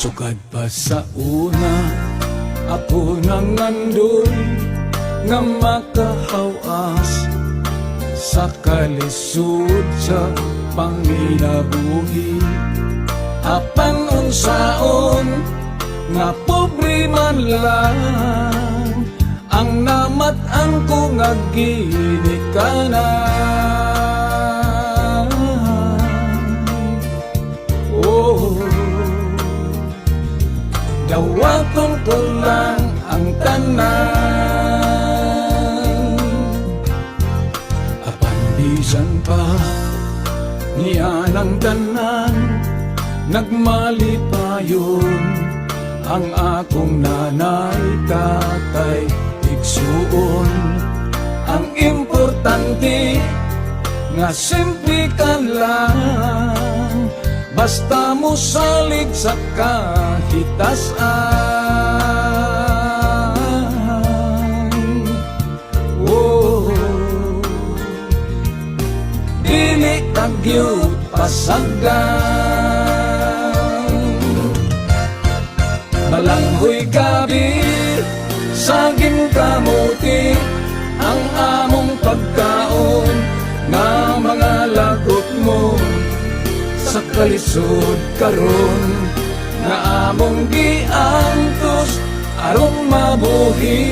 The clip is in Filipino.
Sugad pa sa una, ako nang andun nga makahawas sa kalisod sa panginabuhi. Apan unsaon nga pobre man lang ang namat-an ko nga ginikanan. Oh, dawaton ko lang ang tanan. Apan bisan pa niya ng tanan, nagmalipayon ang akong nanay, tatay, igsuon. Ang importante nga simple ka lang, basta mo salig sa kahitasan. Oh, dili kagyud pasagan. Balanghoy gabi, saging kamuti, ang among pagkaon, nga mga lagot mo sa kalisod karon, nga among giantos aron mabuhi.